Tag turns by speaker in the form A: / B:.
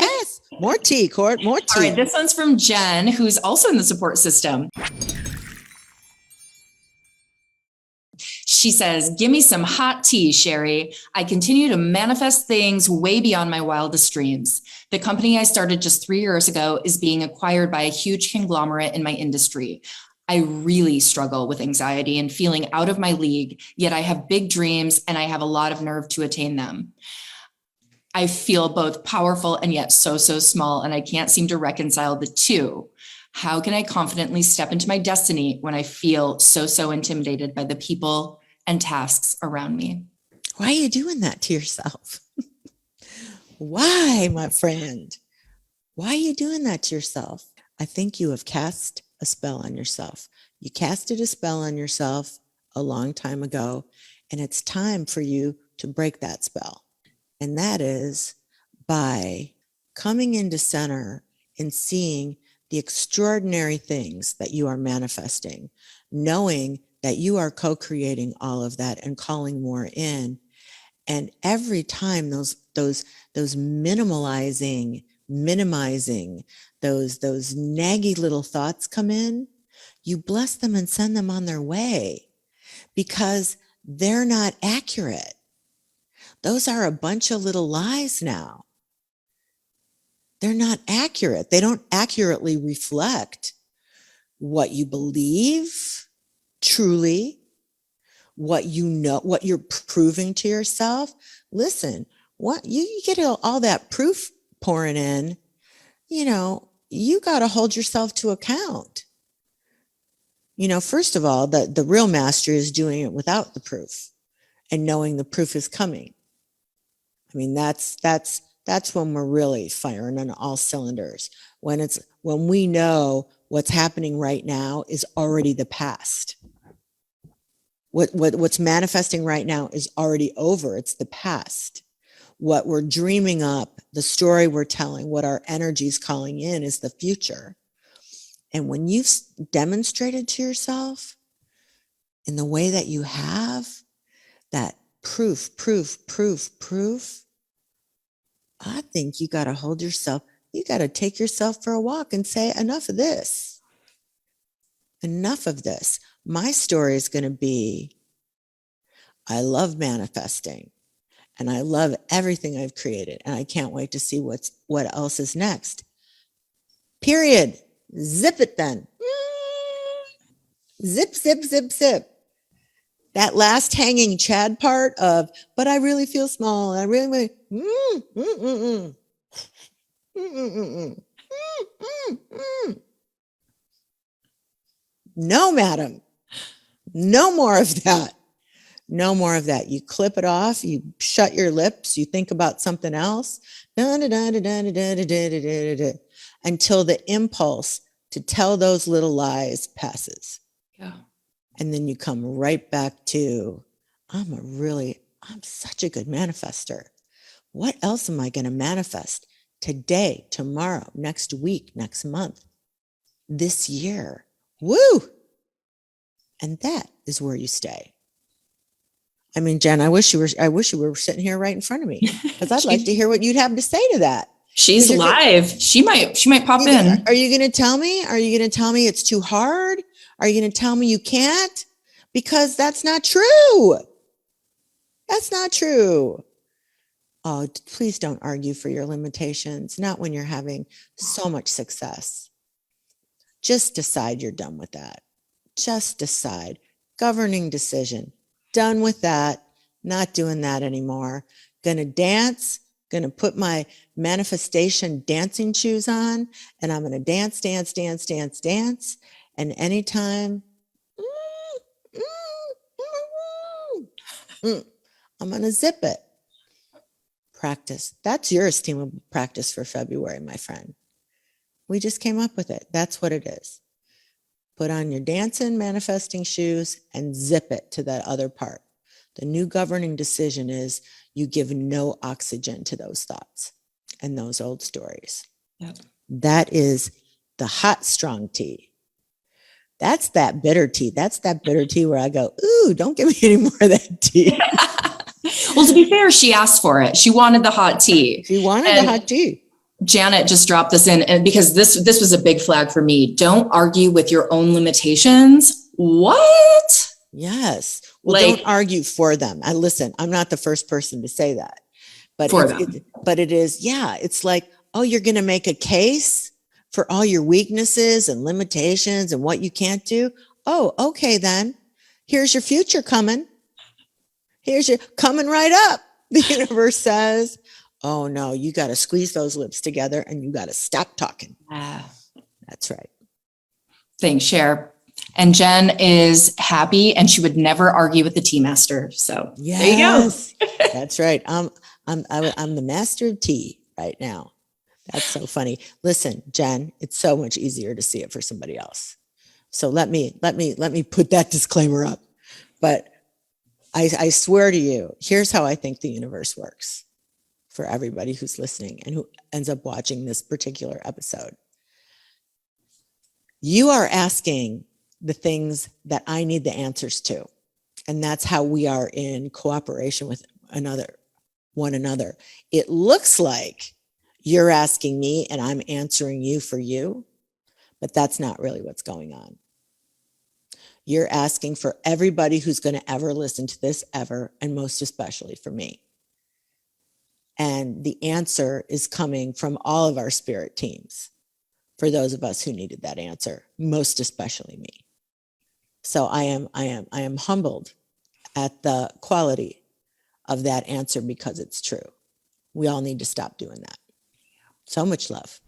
A: Yes. More tea, Court. More tea.
B: All right. This one's from Jen, who's also in the support system. She says, give me some hot tea, Sherry. I continue to manifest things way beyond my wildest dreams. The company I started just 3 years ago is being acquired by a huge conglomerate in my industry. I really struggle with anxiety and feeling out of my league, yet I have big dreams and I have a lot of nerve to attain them. I feel both powerful and yet so small, and I can't seem to reconcile the two. How can I confidently step into my destiny when I feel so intimidated by the people and tasks around me?
A: Why are you doing that to yourself? Why, my friend? Why are you doing that to yourself? I think you have cast a spell on yourself. You casted a spell on yourself a long time ago, and it's time for you to break that spell. And that is by coming into center and seeing the extraordinary things that you are manifesting, knowing that you are co-creating all of that and calling more in. And every time those minimizing, those naggy little thoughts come in, you bless them and send them on their way because they're not accurate. Those are a bunch of little lies now. They're not accurate. They don't accurately reflect what you believe truly, what you know, what you're proving to yourself. Listen, what you get all that proof pouring in, you got to hold yourself to account. First of all, the real master is doing it without the proof and knowing the proof is coming. I mean, that's when we're really firing on all cylinders. When we know what's happening right now is already the past. What's manifesting right now is already over. It's the past. What we're dreaming up, the story we're telling, what our energy is calling in is the future. And when you've demonstrated to yourself in the way that you have that proof, I think you got to hold yourself, you got to take yourself for a walk and say, enough of this. Enough of this. My story is going to be, I love manifesting and I love everything I've created. And I can't wait to see what else is next. Period. Zip it then. Zip. That last hanging Chad part of, but I really feel small. I really, No, madam. No more of that. No more of that. You clip it off. You shut your lips. You think about something else. Until the impulse to tell those little lies passes.
B: Yeah.
A: And then you come right back to, I'm such a good manifester. What else am I going to manifest today, tomorrow, next week, next month, this year? Woo! And that is where you stay. I mean, Jen, I wish you were sitting here right in front of me because I'd like to hear what you'd have to say to that.
B: She's live. She might pop in.
A: Are you going to tell me? Are you going to tell me it's too hard? Are you going to tell me you can't? Because that's not true. That's not true. Oh, please don't argue for your limitations. Not when you're having so much success. Just decide you're done with that. Just decide. Governing decision. Done with that. Not doing that anymore. Gonna dance. Gonna put my manifestation dancing shoes on. And I'm gonna dance. And anytime, I'm gonna zip it. Practice. That's your esteemable practice for February, my friend. We just came up with it. That's what it is. Put on your dancing, manifesting shoes and zip it to that other part. The new governing decision is you give no oxygen to those thoughts and those old stories.
B: Yep. That
A: is the hot, strong tea. That's that bitter tea. That's that bitter tea where I go, ooh, don't give me any more of that tea.
B: Well, to be fair, she asked for it. She wanted the hot tea.
A: She wanted the hot tea.
B: Janet just dropped this in, and because this was a big flag for me. Don't argue with your own limitations. What?
A: Yes. Well,
B: Like,
A: don't argue for them. And listen, I'm not the first person to say that, but
B: for them.
A: it is, yeah, it's like, oh, you're going to make a case for all your weaknesses and limitations and what you can't do. Oh, okay, then here's your future coming. Here's your coming right up. The universe says, oh no, you got to squeeze those lips together and you got to stop talking. That's right.
B: Thanks, Cher. And Jen is happy and she would never argue with the tea master. So
A: yes,
B: there you go.
A: That's right. I'm the master of tea right now. That's so funny. Listen, Jen, it's so much easier to see it for somebody else. So let me put that disclaimer up. But I swear to you, here's how I think the universe works for everybody who's listening and who ends up watching this particular episode. You are asking the things that I need the answers to. And that's how we are in cooperation with one another. It looks like you're asking me and I'm answering you for you, but that's not really what's going on. You're asking for everybody who's going to ever listen to this ever, and most especially for me. And the answer is coming from all of our spirit teams for those of us who needed that answer, most especially me. So I am humbled at the quality of that answer because it's true. We all need to stop doing that. So much love.